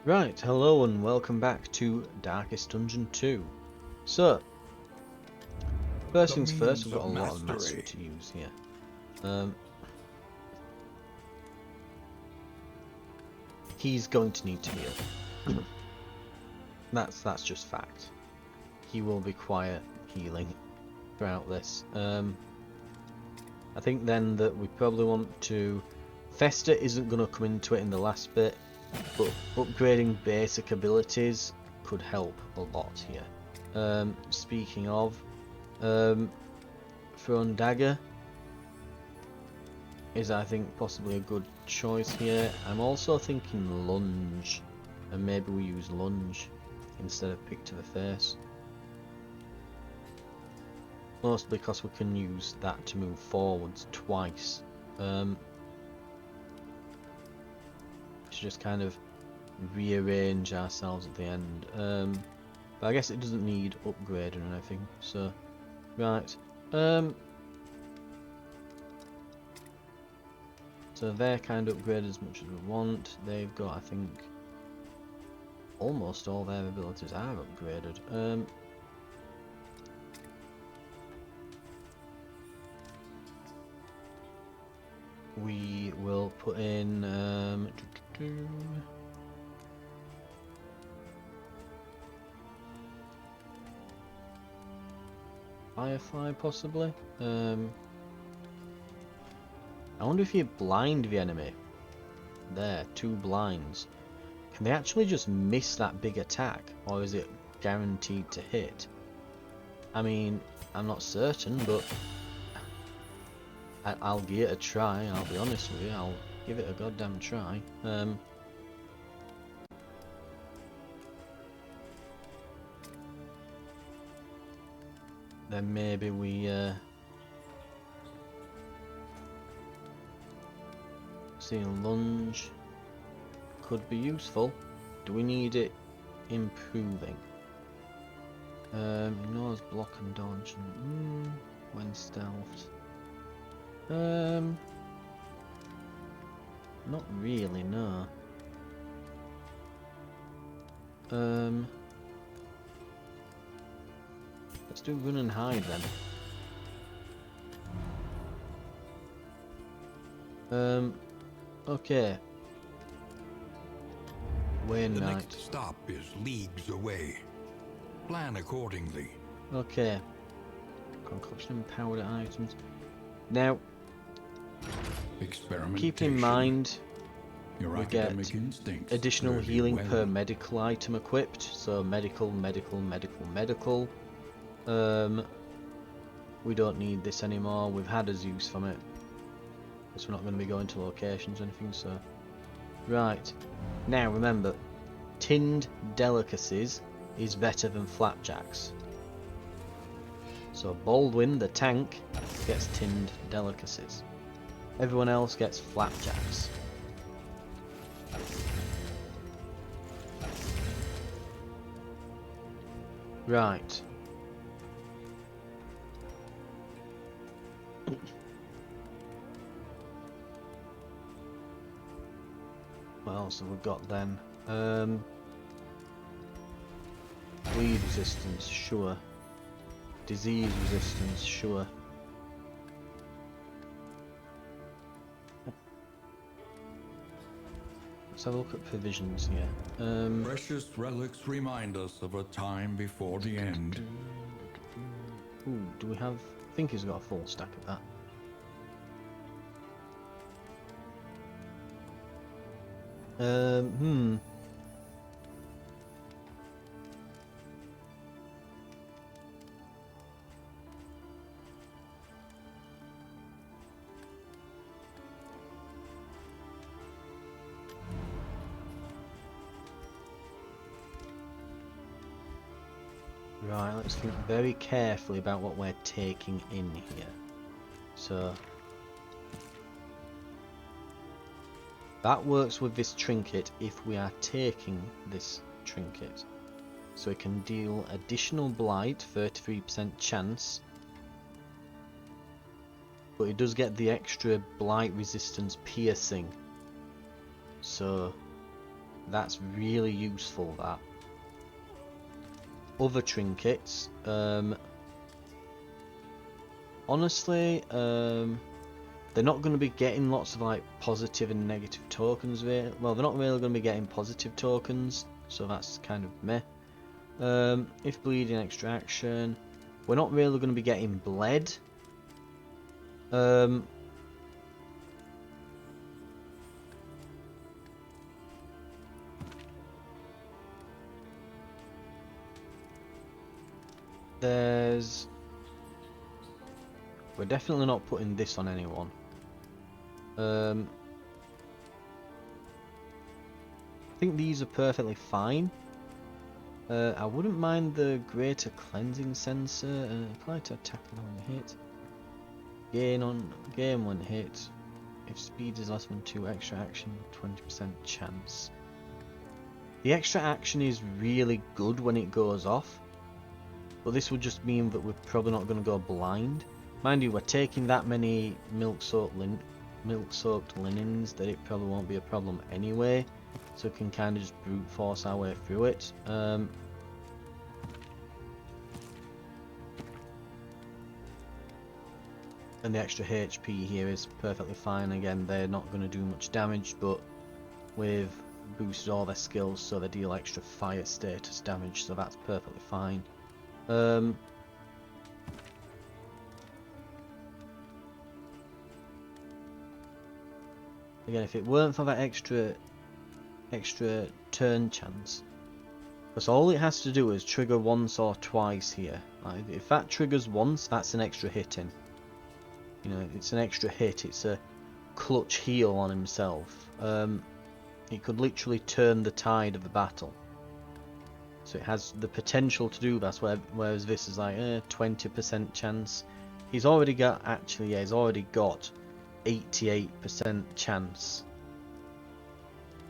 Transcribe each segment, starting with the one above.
Right, hello and welcome back to Darkest Dungeon 2. So, first The things first, means we've got a of lot of mastery mastery. to use here. He's going to need to heal. That's just fact. He will require healing throughout this. I think then that we probably want to... Fester isn't going to come into it in the last bit, but upgrading basic abilities could help a lot here. Speaking of, Thrown Dagger is, I think, possibly a good choice here. I'm also thinking Lunge, and maybe we use Lunge instead of Pick to the Face. Mostly because we can use that to move forwards twice. To just kind of rearrange ourselves at the end. But I guess it doesn't need upgrading or anything, so... Right. So they're kind of upgraded as much as we want. They've got, I think, almost all their abilities are upgraded. We will put in Firefly possibly. I wonder if you blind the enemy. There, 2 blinds. Can they actually just miss that big attack, or is it guaranteed to hit? I mean, I'm not certain, but I'll give it a try. I'll be honest with you, I'll give it a goddamn try. Then maybe we see Lunge could be useful. Do we need it improving? Ignores block and dodge when stealthed. Not really, no. Let's do run and hide then. Okay. Wayne The Knight. next stop is leagues away. Plan accordingly. Okay. Concoction and powder items. Now, keep in mind Your we get academic instincts additional serve you healing well. per medical item equipped. So medical. We don't need this anymore. We've had as use from it. Guess we're not going to be going to locations or anything, so... Right. Now, remember, tinned delicacies is better than flapjacks. So Baldwin, the tank, gets tinned delicacies. Everyone else gets flapjacks. Right. What else have we got then? Bleed resistance, sure. Disease resistance, sure. Let's have a look at provisions here. Precious relics remind us of a time before the end. Ooh, do we have... I think he's got a full stack of that. Right, let's think very carefully about what we're taking in here. So... that works with this trinket if we are taking this trinket. So it can deal additional blight, 33% chance. But it does get the extra blight resistance piercing. So That's really useful, that. Other trinkets, honestly, they're not going to be getting lots of like positive and negative tokens. Well, they're not really going to be getting positive tokens, so that's kind of meh. If bleeding, extra action. We're not really going to be getting bled. We're definitely not putting this on anyone. I think these are perfectly fine. I wouldn't mind the greater cleansing sensor. Apply to attack on hit. Gain when hit. If speed is less than 2, extra action, 20% chance. The extra action is really good when it goes off, but this would just mean that we're probably not going to go blind. Mind you, we're taking that many milk-soaked linens that it probably won't be a problem anyway, so we can kind of just brute force our way through it. And the extra HP here is perfectly fine. Again, they're not going to do much damage, but we've boosted all their skills so they deal extra fire status damage, so that's perfectly fine. Again, if it weren't for that extra turn chance, because all it has to do is trigger once or twice here. Like, if that triggers once, that's an extra hit in. You know, it's an extra hit. It's a clutch heal on himself. It could literally turn the tide of the battle. So it has the potential to do that, whereas this is like 20% chance. He's already got, actually, yeah, he's already got 88% chance.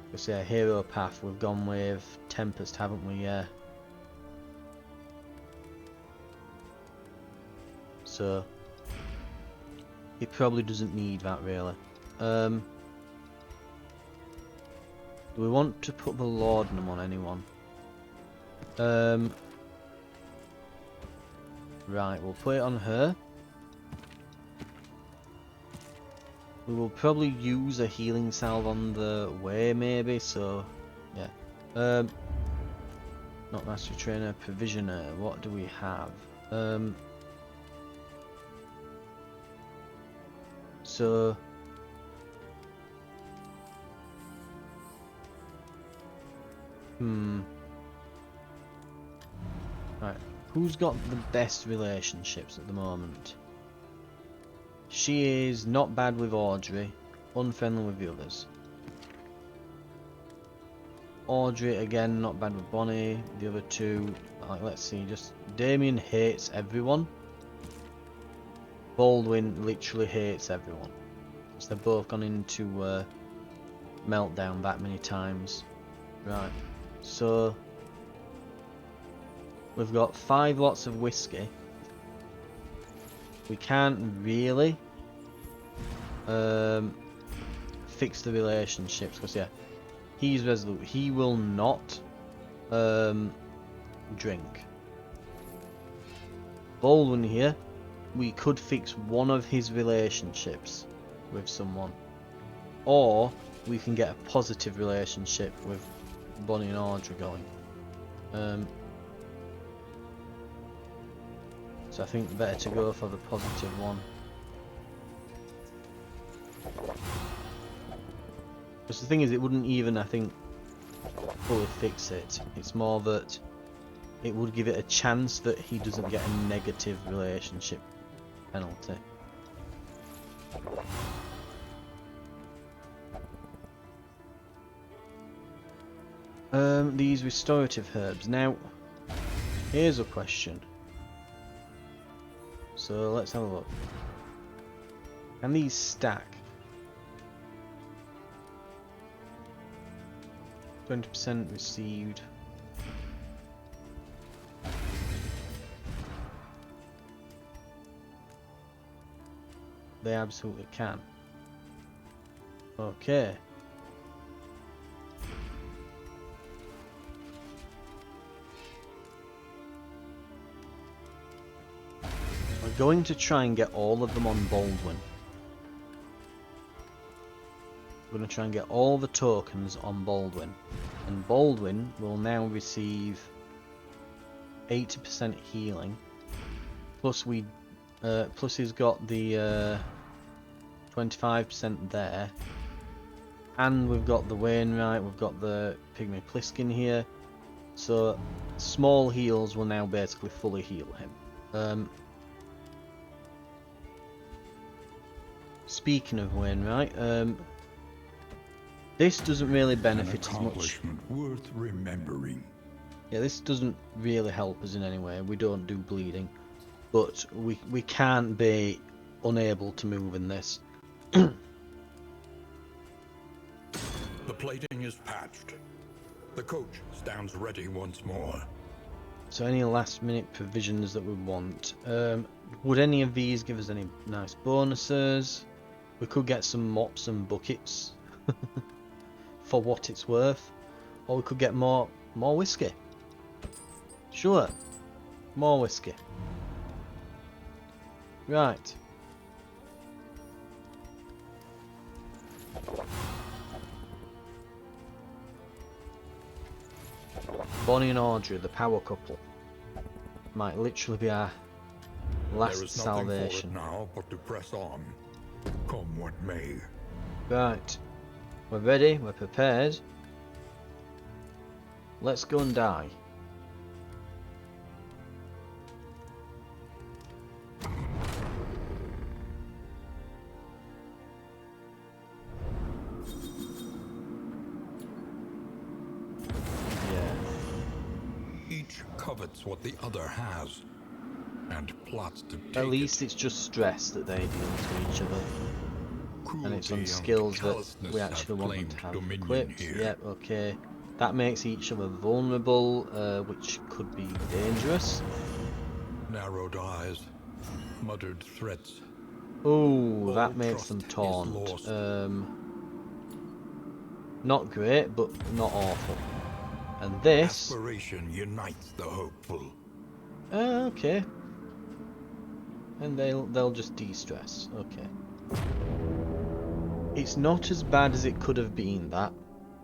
Because yeah, hero path, we've gone with Tempest, haven't we? Yeah. So he probably doesn't need that really. Do we want to put the laudanum on anyone? Right, we'll put it on her. We will probably use a healing salve on the way, maybe, so yeah. Not master trainer, provisioner, what do we have? So right, who's got the best relationships at the moment? She is not bad with Audrey, unfriendly with the others. Audrey again, not bad with Bonnie. The other two, like, let's see, just Damien hates everyone. Baldwin literally hates everyone. So they've both gone into meltdown that many times. Right, so we've got 5 lots of whiskey. We can't really fix the relationships because yeah, he's resolute. He will not drink. Baldwin here, we could fix one of his relationships with someone, or we can get a positive relationship with Bonnie and Audrey going. So I think better to go for the positive one. Because the thing is, it wouldn't even, I think, fully fix it. It's more that it would give it a chance that he doesn't get a negative relationship penalty. These restorative herbs. Now, here's a question. So let's have a look. Can these stack? 20% received. They absolutely can. Okay. We're going to try and get all of them on Baldwin. We're going to try and get all the tokens on Baldwin. And Baldwin will now receive 80% healing. Plus plus he's got the 25% there. And we've got the Wainwright, we've got the Pygmy Pliskin here. So small heals will now basically fully heal him. Speaking of Wainwright, this doesn't really benefit as much. Worth remembering. Yeah, this doesn't really help us in any way. We don't do bleeding, but we can't be unable to move in this. The plating is patched. The coach stands ready once more. So any last minute provisions that we want. Would any of these give us any nice bonuses? We could get some mops and buckets for what it's worth. Or we could get more whiskey. Sure. More whiskey. Right. Bonnie and Audrey, the power couple. Might literally be our last There is nothing salvation. for it now but to press on, come what may. Right. We're ready, we're prepared. Let's go and die. Each covets what the other has, and plots to take At least it's just stress that they deal to each other. Cruelty And it's on skills that we callousness actually have want them claimed to have dominion equipped. here. Yep, okay. That makes each other vulnerable, which could be dangerous. Narrowed eyes, muttered threats. Oh, that All makes them trust is taunt. lost. Not great, but not awful. And this... Aspiration unites the hopeful. Okay. And they'll just de-stress. Okay. It's not as bad as it could have been, that.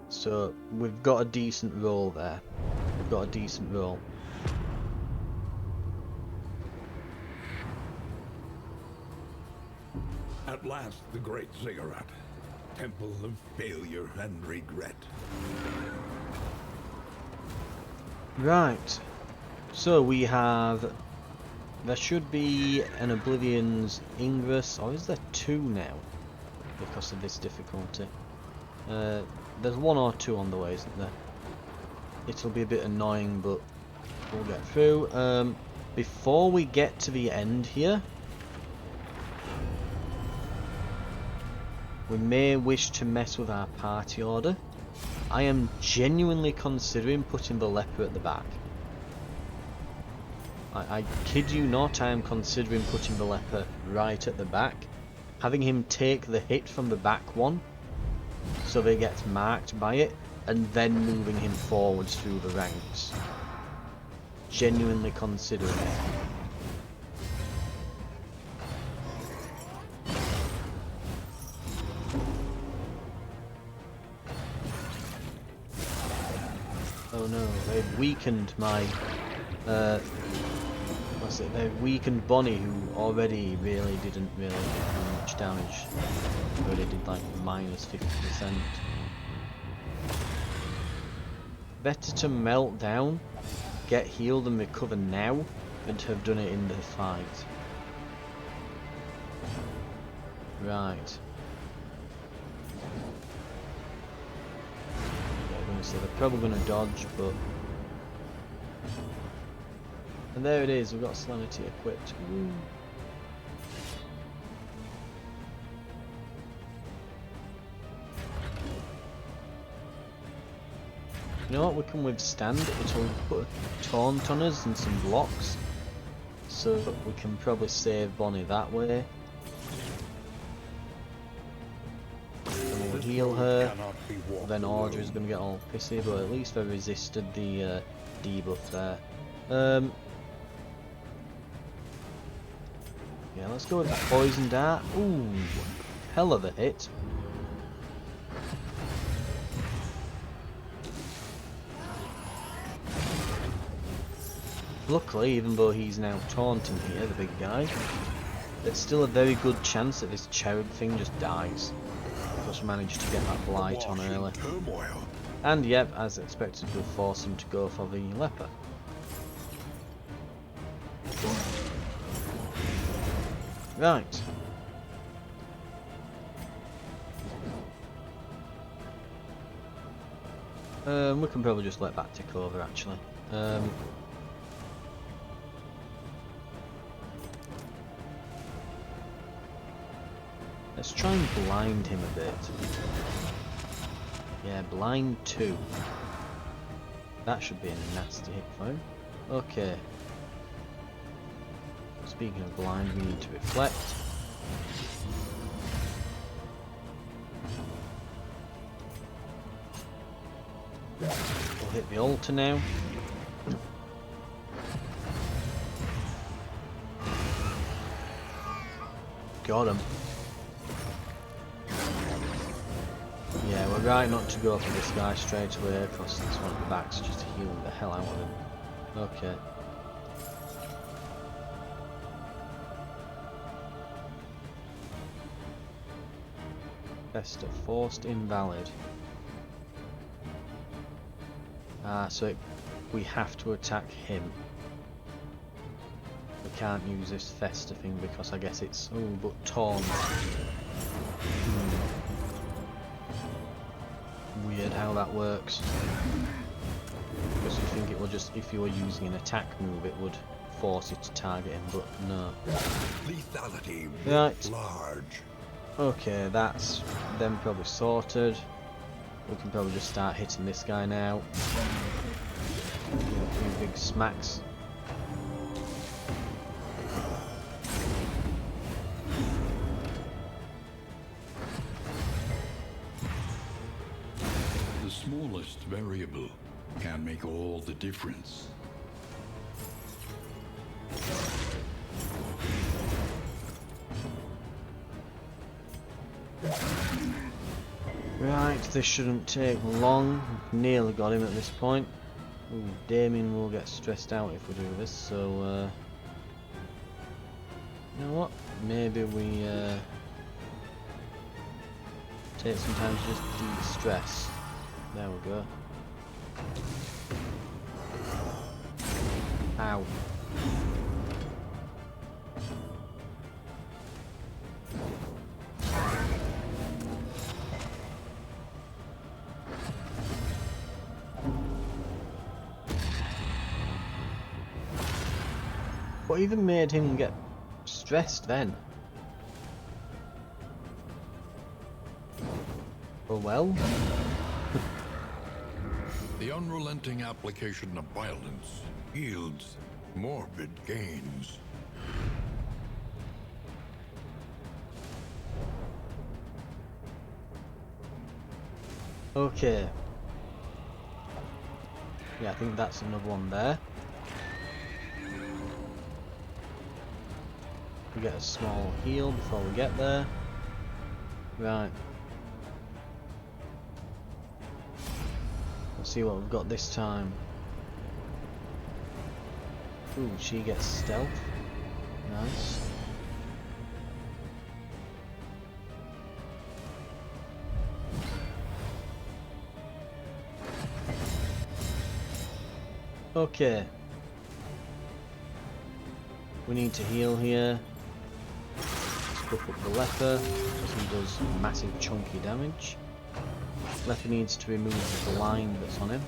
So we've got a decent roll there. We've got a decent roll. At last, the great ziggurat. Temple of failure and regret. Right. So we have... There should be an Oblivion's Ingress, or is there two now? Because of this difficulty. There's one or two on the way, isn't there? It'll be a bit annoying, but we'll get through. Before we get to the end here, we may wish to mess with our party order. I am genuinely considering putting the leper at the back. I kid you not, I am considering putting the leper right at the back. Having him take the hit from the back one, so that he gets marked by it, and then moving him forwards through the ranks. Genuinely considering it. Oh no, they've weakened my... what's it? They've weakened Bonnie, who already really didn't do much damage. Already did like minus 50%. Better to melt down, get healed and recover now, than to have done it in the fight. Right. So they're probably going to dodge, but... And there it is, we've got Solemnity equipped. Woo. You know what, we can withstand it. It'll put a taunt on us and some blocks. So we can probably save Bonnie that way. And we'll heal her. Then Audrey's going to get all pissy, but at least I resisted the debuff there. Yeah, let's go with the poison dart. Ooh, hell of a hit. Luckily, even though he's now taunting here, the big guy, there's still a very good chance that this cherub thing just dies. Just managed to get that blight on early. Turmoil. And yep, as expected, we'll force him to go for the leper. Right. We can probably just let that tick over actually. Let's try and blind him a bit. Yeah, blind 2. That should be a nasty hit for him. Okay. Speaking of blind, we need to reflect. We'll hit the altar now. Got him. Yeah, we're right not to go for this guy straight away because this one at the back's just healing the hell out of him. Okay. Fester, forced invalid. So we have to attack him. We can't use this Fester thing because I guess it's... oh, but taunt. Weird how that works. Because you think it will just... if you were using an attack move it would force it to target him, but no. Lethality Right. large. Okay, that's them probably sorted. We can probably just start hitting this guy now. A few big smacks. The smallest variable can make all the difference. Right, this shouldn't take long. Nearly got him at this point. Ooh, Damien will get stressed out if we do this, so you know what? Maybe we take some time to just de-stress. There we go. Ow. What even made him get stressed then? Oh well. The unrelenting application of violence yields morbid gains. Okay. Yeah, I think that's another one there. We get a small heal before we get there. Right. Let's see what we've got this time. Ooh, she gets stealth. Nice. Okay. We need to heal here. Let's up the leper, because he does massive chunky damage. Leper needs to remove the blind that's on him.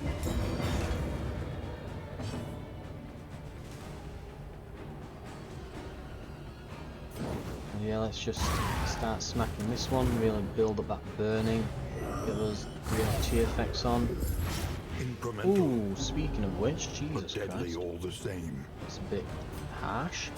And yeah, let's just start smacking this one, really build up that burning, get those DFT effects on. Incremental, Ooh, speaking of which, but Jesus deadly Christ, all the same. it's a bit harsh.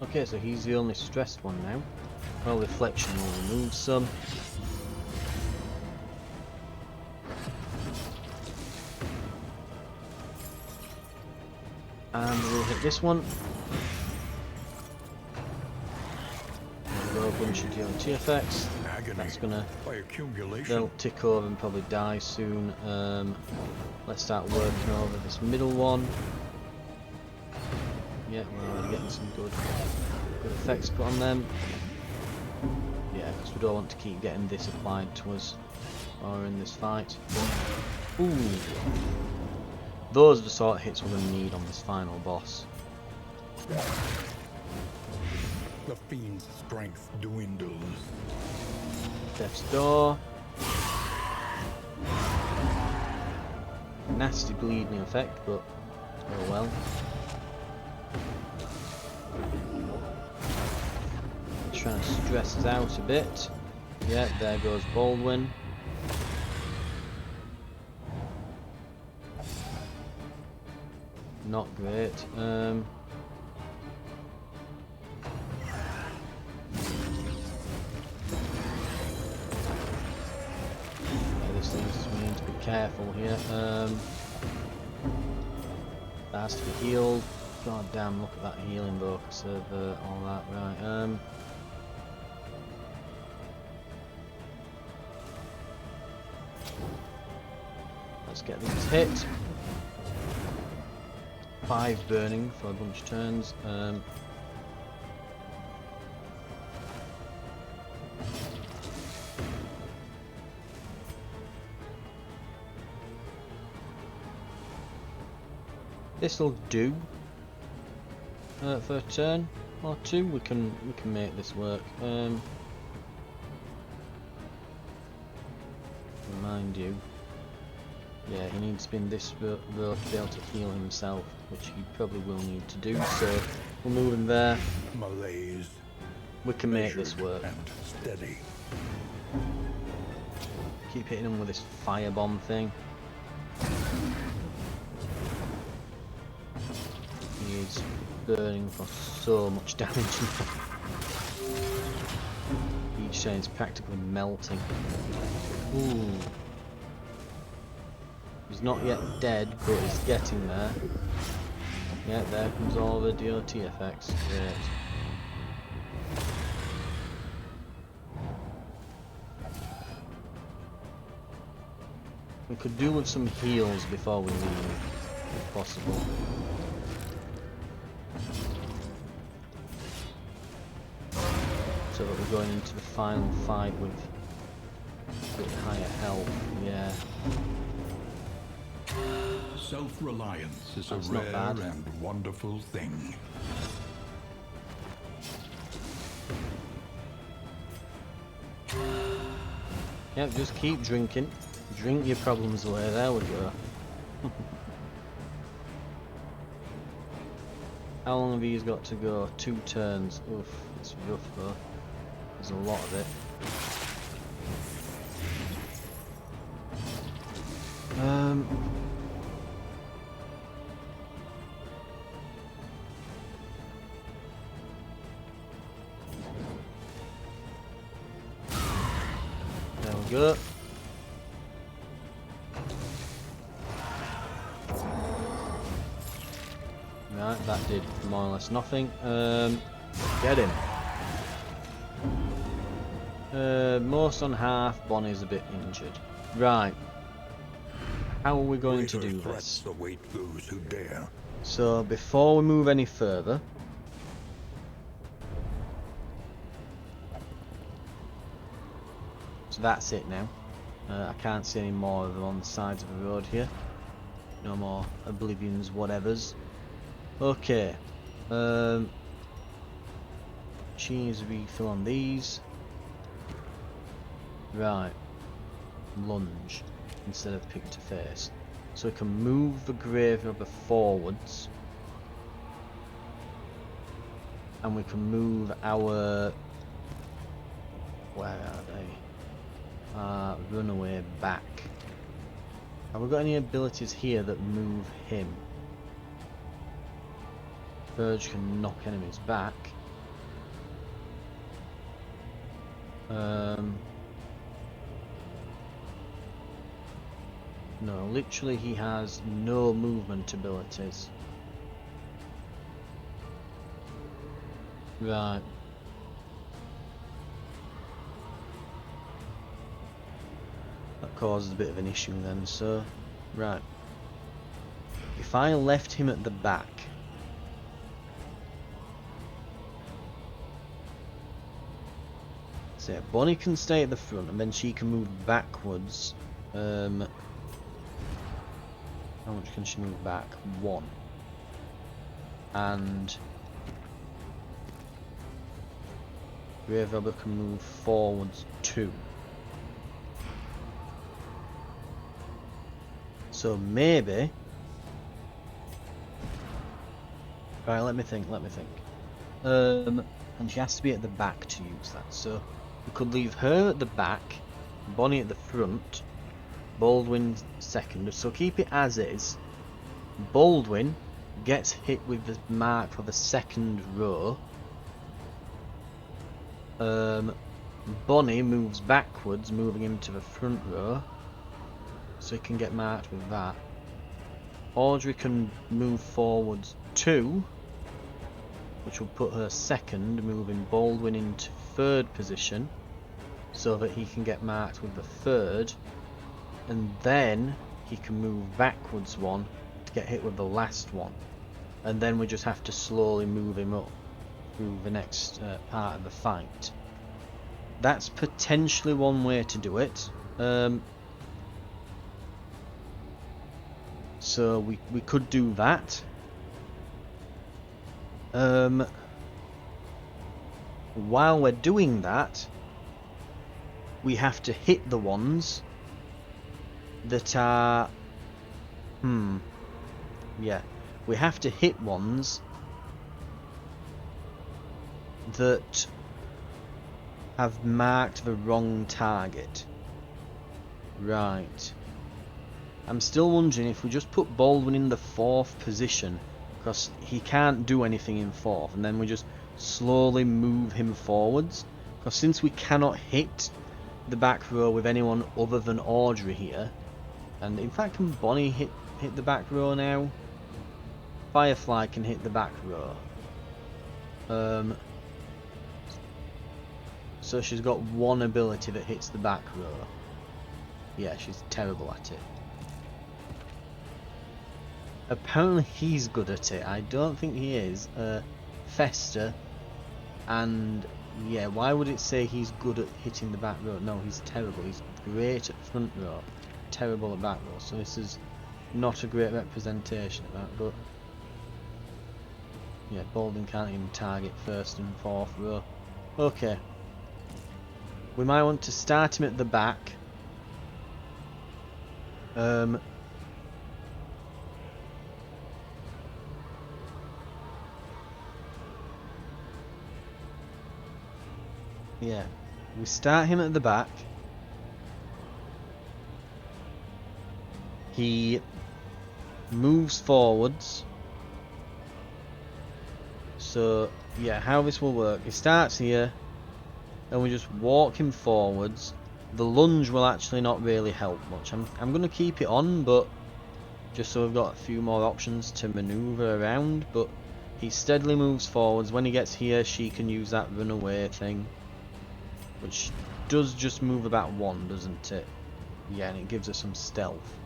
Okay, so he's the only stressed one now. Well, reflection will remove some. And we'll hit this one. There we go, a bunch of DLT effects. Agony That's gonna... by accumulation. They'll tick over and probably die soon. Let's start working over this middle one. Yeah, we're already getting some good effects put on them. Yeah, because we don't want to keep getting this applied to us while we're in this fight. Ooh! Those are the sort of hits we're going to need on this final boss. The fiend's strength dwindles. Death's Door. Nasty bleeding effect, but oh well. Trying to stress us out a bit. Yeah, there goes Baldwin. Not great. Yeah, this thing's we need to be careful here. That has to be healed. God damn, look at that healing focus of all that. Right. Let's get these hit. 5 burning for a bunch of turns. This'll do for a turn or two. We can make this work. Remind you. Yeah, he needs to be in this row to be able to heal himself, which he probably will need to do, so we'll move him there. Malaise. We can make this work. And steady. Keep hitting him with this firebomb thing. He is burning for so much damage now. Each turn is practically melting. Ooh. He's not yet dead, but he's getting there. Yeah, there comes all the DOT effects. Great. We could do with some heals before we leave, if possible. So that we're going into the final fight with a bit higher health. Yeah. Self-reliance is That's a not rare bad. and wonderful thing. Yep, just keep drinking. Drink your problems away. There we go. How long have these got to go? 2 turns. Oof, it's rough though. There's a lot of it. There we go. Right, that did more or less nothing. Get him. Most on half, Bonnie's a bit injured. Right. How are we going to do this? Await those who dare. So, before we move any further, so that's it now. I can't see any more of them on the sides of the road here. No more Oblivions, whatevers. Okay. She needs a refill on these. Right. Lunge instead of pick to face. So we can move the grave rubber forwards. And we can move our... Where are they? Runaway back. Have we got any abilities here that move him? Purge can knock enemies back. No, literally he has no movement abilities. Right. That causes a bit of an issue then, so... Right. If I left him at the back... So yeah, Bonnie can stay at the front and then she can move backwards. How much can she move back? 1. And... Grave Robber can move forwards 2. So maybe... Right, let me think. And she has to be at the back to use that. So we could leave her at the back, Bonnie at the front, Baldwin second. So keep it as is. Baldwin gets hit with the mark for the second row. Bonnie moves backwards, moving him to the front row, so he can get marked with that. Audrey can move forwards 2, which will put her second, moving Baldwin into 3rd position, so that he can get marked with the 3rd, and then he can move backwards 1 to get hit with the last one, and then we just have to slowly move him up through the next part of the fight. That's potentially one way to do it. So we could do that. While we're doing that, we have to hit the ones that are... Yeah. We have to hit ones that have marked the wrong target. Right. I'm still wondering if we just put Baldwin in the 4th position, because he can't do anything in 4th, and then we just slowly move him forwards, because since we cannot hit the back row with anyone other than Audrey here, and in fact, can Bonnie hit the back row now? Firefly can hit the back row. So she's got one ability that hits the back row. Yeah, she's terrible at it. Apparently he's good at it. I don't think he is. Fester. And yeah, why would it say he's good at hitting the back row? No, he's terrible. He's great at front row, terrible at back row. So this is not a great representation of that, but yeah, Baldwin can't even target 1st and 4th row. Okay. We might want to start him at the back. Yeah, we start him at the back. He moves forwards. So, yeah, how this will work. He starts here, and we just walk him forwards. The lunge will actually not really help much. I'm going to keep it on, but just so we've got a few more options to maneuver around. But he steadily moves forwards. When he gets here, she can use that runaway thing, which does just move about 1, doesn't it? Yeah, and it gives us some stealth.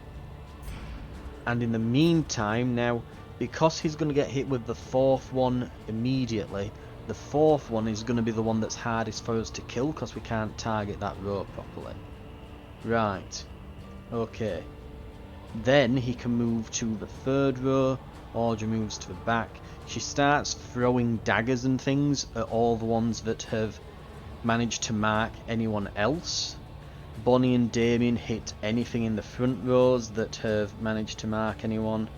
And in the meantime, now, because he's going to get hit with the 4th one immediately, the 4th one is going to be the one that's hardest for us to kill, because we can't target that row properly. Right. Okay. Then he can move to the 3rd row. Audrey moves to the back. She starts throwing daggers and things at all the ones that have managed to mark anyone else. Bonnie and Damien hit anything in the front rows that have managed to mark anyone.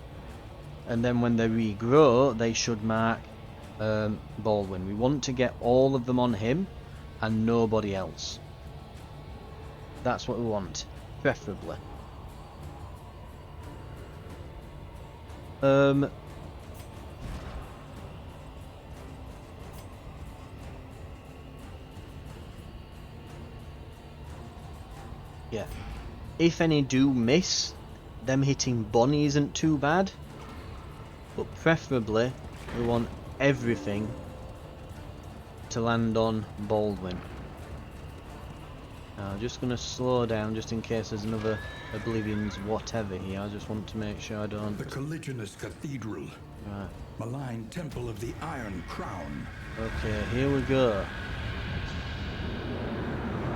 And then when they regrow, they should mark Baldwin. We want to get all of them on him and nobody else. That's what we want, preferably. Yeah. If any do miss, them hitting Bonnie isn't too bad. But preferably, we want everything to land on Baldwin. Now I'm just going to slow down just in case there's another Oblivion's whatever here. I just want to make sure I don't... The colliginous cathedral. Right. Malign temple of the Iron Crown. Okay, here we go.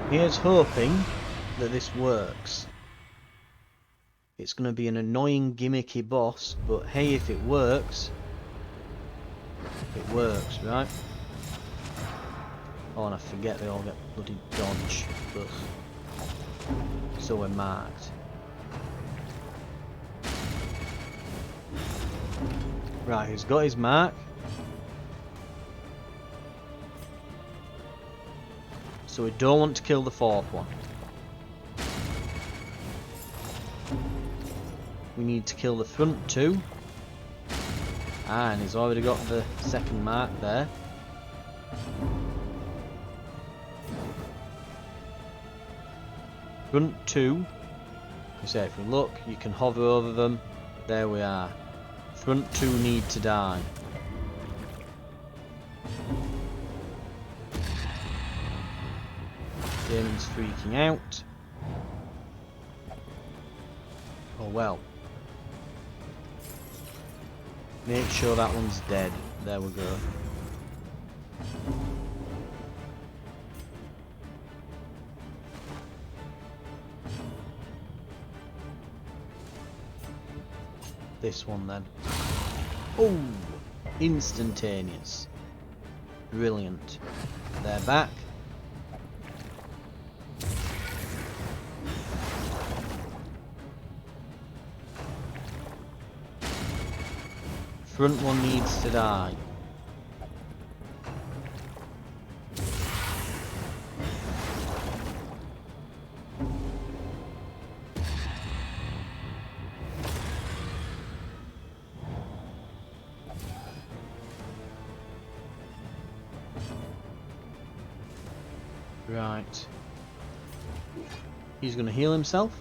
Here's hoping that this works. It's going to be an annoying gimmicky boss, but hey, if it works, right? Oh, and I forget they all get bloody dodge, but so we're marked. Right, he's got his mark. So we don't want to kill the fourth one. We need to kill the front two. And he's already got the second mark there. Front two. You say if we look, you can hover over them. There we are. Front two need to die. Damon's freaking out. Oh well. Make sure that one's dead. There we go. This one then. Oh! Instantaneous. Brilliant. They're back. Front one needs to die. Right. He's going to heal himself.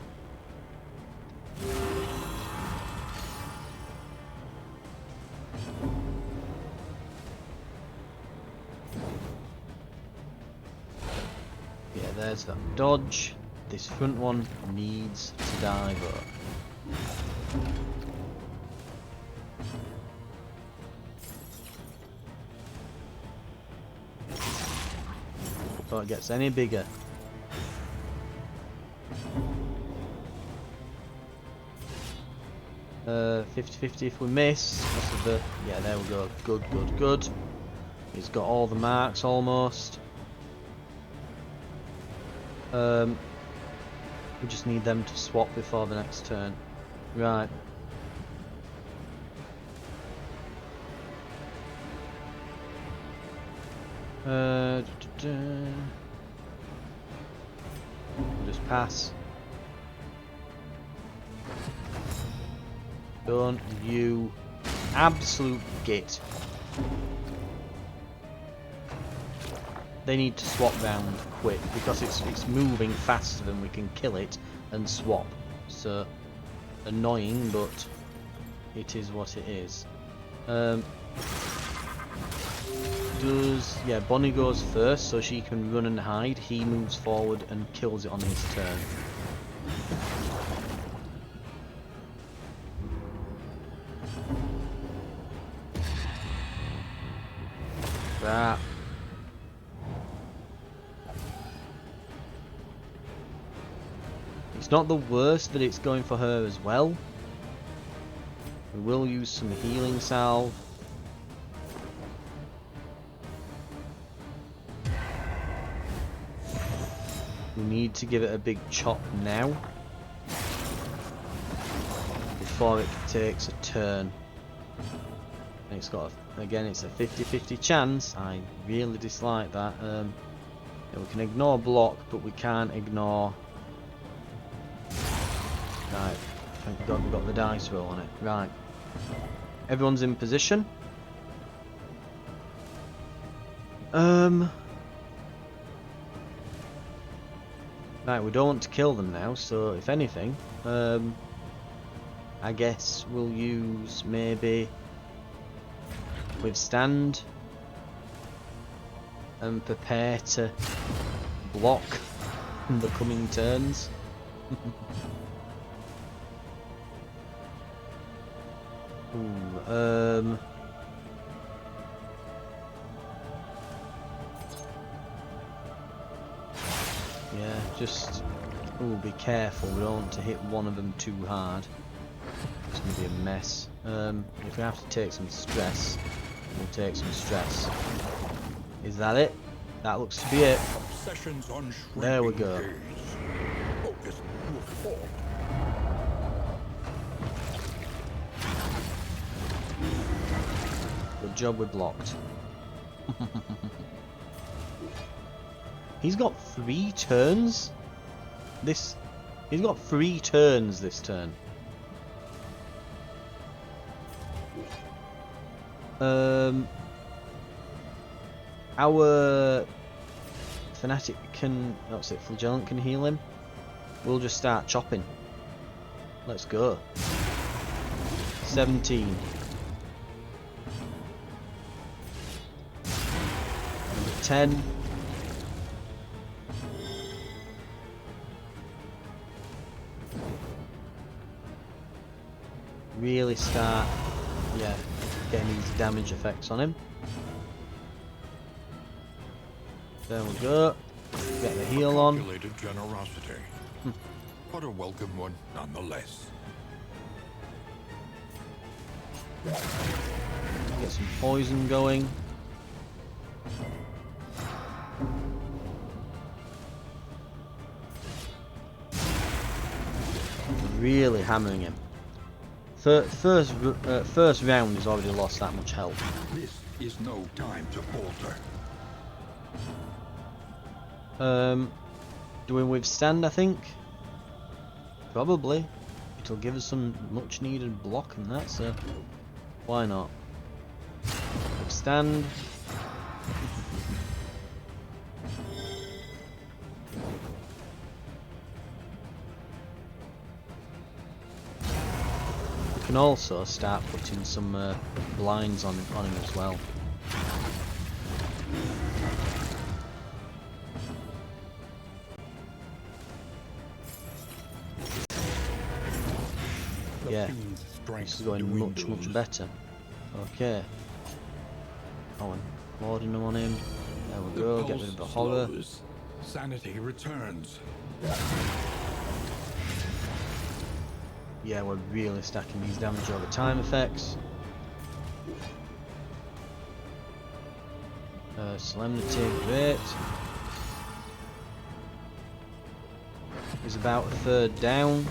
Yeah, there's that dodge. This front one needs to die though. Before it gets any bigger. Uh, 50-50 if we miss. Yeah, there we go. Good, good, good. He's got all the marks almost. We just need them to swap before the next turn. Right. Just pass. Don't you absolute git. They need to swap round quick because it's moving faster than we can kill it and swap. So annoying, but it is what it is. Yeah, Bonnie goes first so she can run and hide. He moves forward and kills it on his turn. That. It's not the worst that it's going for her as well. We will use some healing salve. We need to give it a big chop now before it takes a turn. And it's got again, it's a 50-50 chance. I really dislike that. Yeah, we can ignore block, but we can't ignore. Right, thank God we got the dice roll on it. Right, everyone's in position. Right, we don't want to kill them now, so if anything, I guess we'll use maybe withstand. and prepare to block in the coming turns. Ooh, yeah, just be careful. We don't want to hit one of them too hard. It's gonna be a mess. If we have to take some stress, we'll take some stress. Is that it? That looks to be it. Obsessions on There we shrinking go. gaze. Focus to a fault. Good job we blocked. He's got 3 turns. He's got 3 turns this turn. Our fanatic can, flagellant can heal him. We'll just start chopping. Let's go. 17. Number 10. Really start, getting these damage effects on him. There we go. Get the heal on. Calculated generosity. But a welcome one nonetheless. Get some poison going. Really hammering him. First round he's already lost that much health. This is no time to falter. Do we withstand, I think? Probably. It'll give us some much needed block and that, so why not? Withstand. We can also start putting some blinds on him as well. Yeah, this is going much better. Okay. Oh, and laudanum on him. There we go, get rid of the horror. Sanity returns. Yeah, we're really stacking these damage over time effects. Solemnity, great. He's about a third down.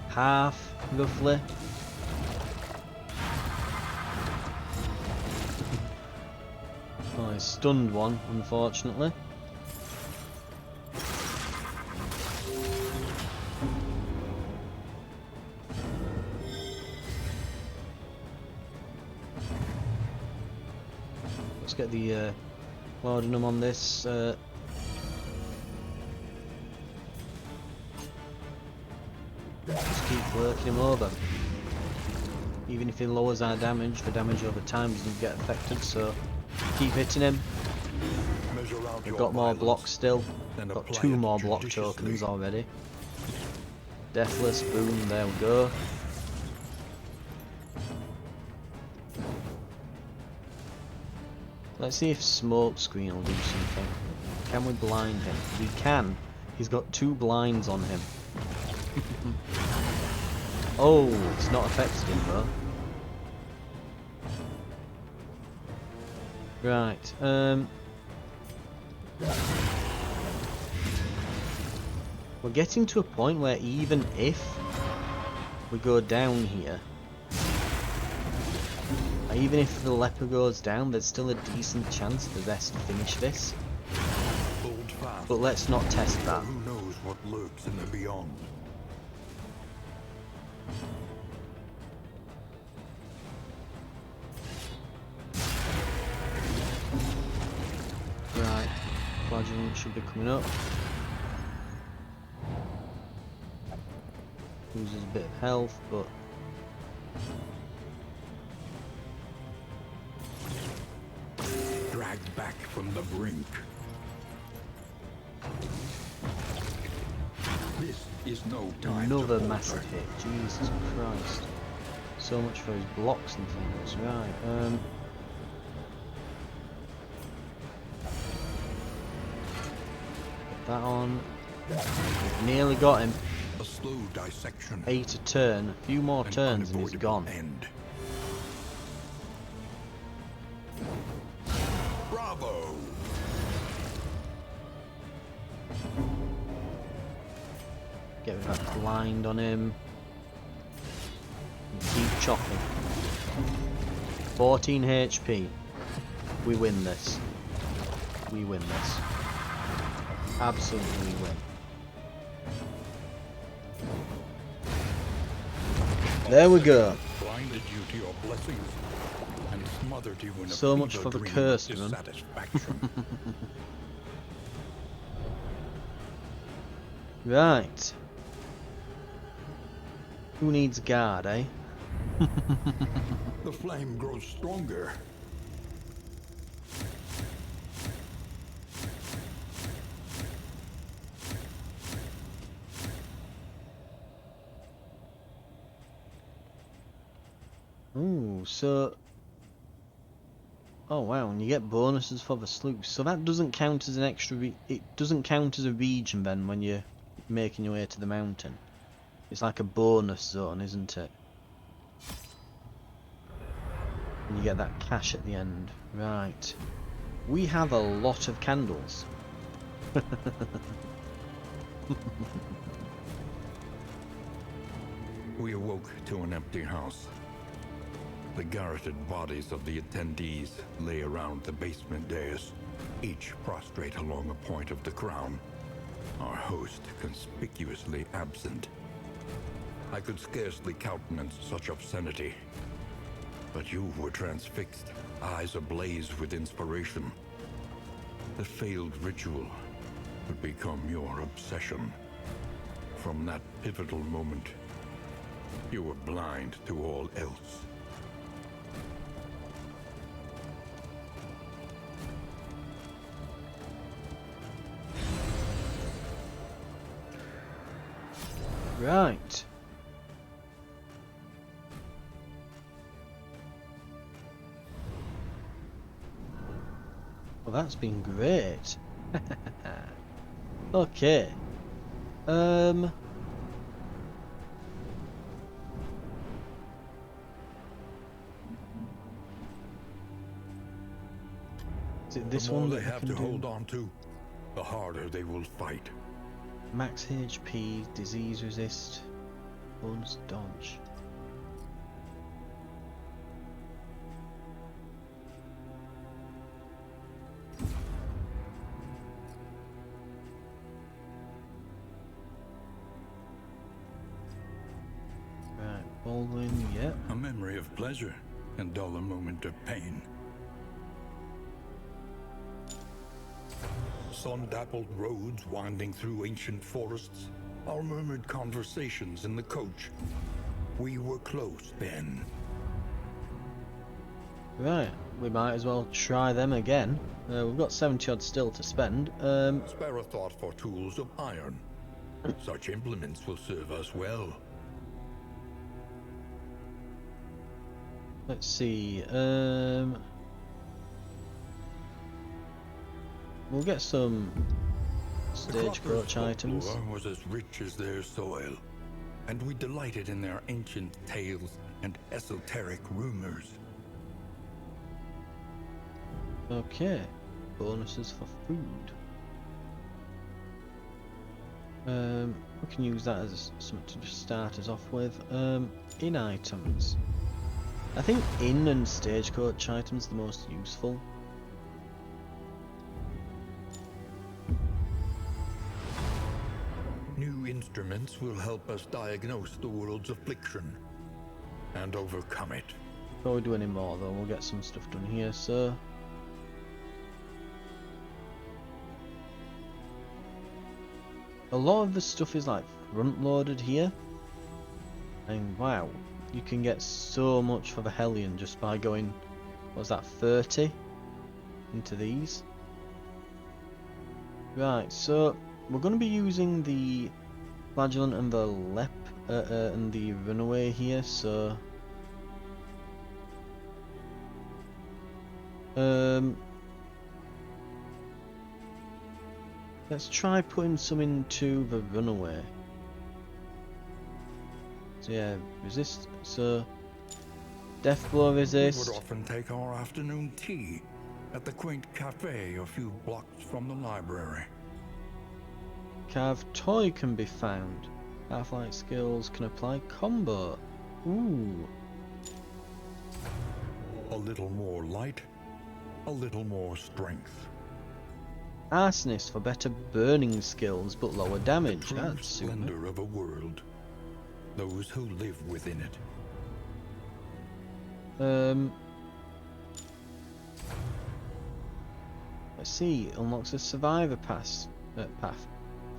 Half, roughly. Oh, I stunned one, unfortunately. Let's get the laudanum on this. Just keep working him over. Even if he lowers our damage, the damage over time doesn't get affected, so keep hitting him. We've got more blocks still. Got 2 more block tokens already. Deathless, boom, there we go. Let's see if smoke screen will do something. Can we blind him? We can. He's got 2 blinds on him. Oh, it's not affected him though. Right, we're getting to a point where even if we go down here, even if the leper goes down, there's still a decent chance the rest finish this. But let's not test that. Who knows what lurks in the beyond? Right, flagellant should be coming up. Loses a bit of health, but Dragged back from the brink. This is no time another to massive falter. hit. Jesus Christ. So much for his blocks and things. Right, put that on. Nearly got him. A slow dissection. 8 a turn. A few more An turns and he's unavoidable gone. end. Bravo! Get rid of that blind on him. And keep chopping. 14 HP. We win this. We win this. Absolutely win. There we go. Blinded you to your blessings and smothered you in a So much fever for the dream of cursed one. dissatisfaction. Right. Who needs guard, eh? The flame grows stronger. Ooh, so... Oh wow, and you get bonuses for the sluice. So that doesn't count as an extra... It doesn't count as a region then when you're making your way to the mountain. It's like a bonus zone, isn't it? And you get that cash at the end. Right. We have a lot of candles. We awoke to an empty house. The garroted bodies of the attendees lay around the basement dais, each prostrate along a point of the crown. Our host conspicuously absent. I could scarcely countenance such obscenity. But you were transfixed, eyes ablaze with inspiration. The failed ritual would become your obsession. From that pivotal moment, you were blind to all else. Right. Well, that's been great. Okay. Is it this The more one they that I have can to do? hold on to, the harder they will fight. Max HP, disease resist, bonus dodge. Right, Baldwin, yep. A memory of pleasure and dull a moment of pain. Sun-dappled roads winding through ancient forests, our murmured conversations in the coach. We were close then. Right, we might as well try them again. We've got 70 odd still to spend. Spare a thought for tools of iron. Such implements will serve us well. Let's see. We'll get some stagecoach items. Folklore was as rich as their soil, and we delighted in their ancient tales and esoteric rumors. Okay, bonuses for food. We can use that as something to just start us off with. In items. I think inn and stagecoach items are the most useful. New instruments will help us diagnose the world's affliction and overcome it. Before we do any more though, we'll get some stuff done here, so... A lot of the stuff is like front loaded here. And wow, you can get so much for the Hellion just by going, what's that, 30 into these? Right, so we're going to be using the Flagellant and the and the Runaway here, so let's try putting some into the Runaway. So yeah, resist, so death blow resist. We would often take our afternoon tea at the quaint cafe a few blocks from the library. Carved toy can be found. Half-light skills can apply combo. Ooh. A little more light, a little more strength. Arsonist for better burning skills but lower damage. The true That's super. splendor of a world. Those who live within it. Let's see. Unlocks a survivor path.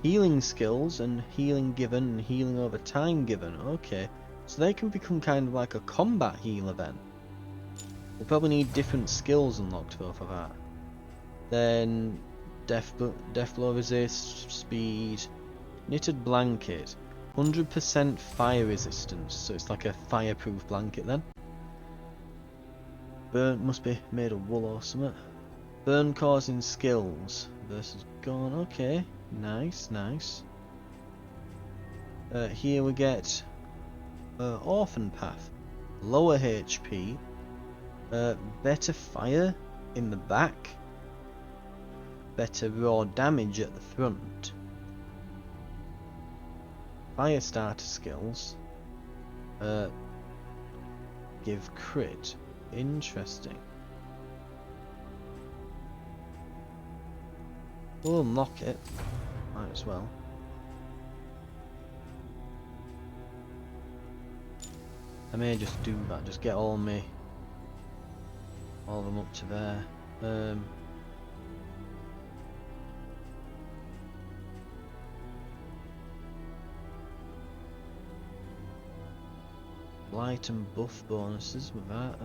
Healing skills and healing given and healing over time given. Okay, so they can become kind of like a combat healer then. We'll probably need different skills unlocked though for that. Then death blow resist, speed, knitted blanket, 100% fire resistance. So it's like a fireproof blanket then. Burn must be made of wool or something. Burn causing skills versus gone. Okay, nice, nice. Here we get orphan path, lower HP, better fire in the back, better raw damage at the front, fire starter skills, give crit. Interesting. We'll unlock it. Might as well. I may just do that. Just get all of them up to there. Light and buff bonuses with that.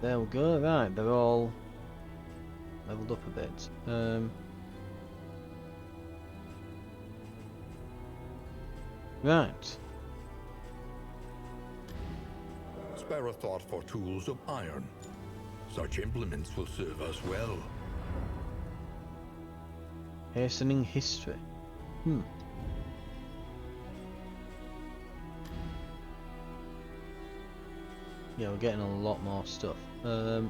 There we go. Right, they're all leveled up a bit. Right. Spare a thought for tools of iron. Such implements will serve us well. Hastening history. Yeah, we're getting a lot more stuff. Yeah,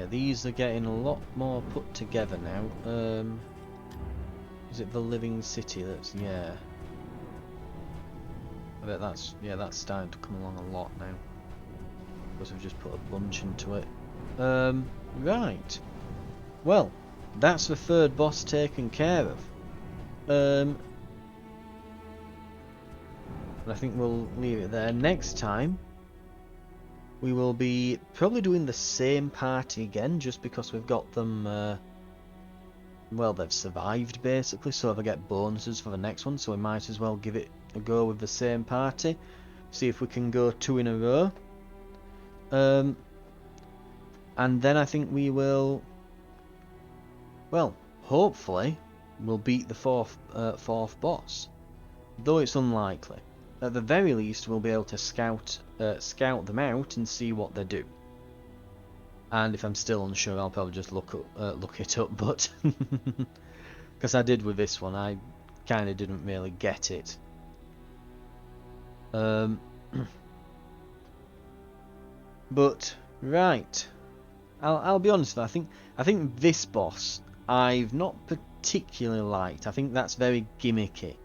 these are getting a lot more put together now. Is it the living city? That's, yeah. I bet that's, yeah, that's starting to come along a lot now. Because we've just put a bunch into it. Right. Well, that's the third boss taken care of. And I think we'll leave it there. Next time we will be probably doing the same party again, just because we've got them well, they've survived basically, so if I get bonuses for the next one, so we might as well give it a go with the same party, see if we can go 2 in a row. And then I think we will, well, hopefully we'll beat the fourth boss, though it's unlikely. At the very least, we'll be able to scout them out and see what they do. And if I'm still unsure, I'll probably just look it up. But because I did with this one, I kind of didn't really get it. But right, I'll be honest. I think this boss I've not particularly liked. I think that's very gimmicky.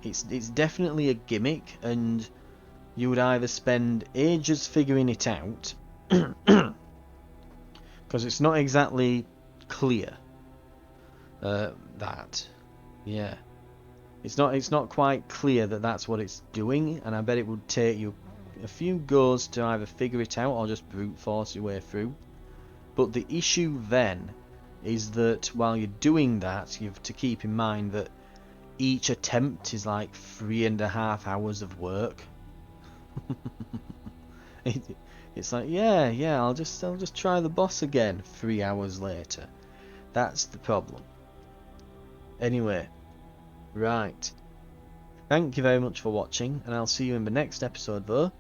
It's definitely a gimmick, and you would either spend ages figuring it out, because it's not exactly clear. Yeah, it's not quite clear that that's what it's doing, and I bet it would take you a few goes to either figure it out or just brute force your way through. But the issue then is that while you're doing that, you have to keep in mind that each attempt is like 3.5 hours of work. It's like, yeah, I'll just try the boss again 3 hours later. That's the problem. Anyway, right. Thank you very much for watching, and I'll see you in the next episode though,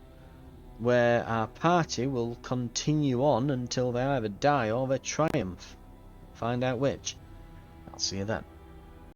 where our party will continue on until they either die or they triumph. Find out which. I'll see you then.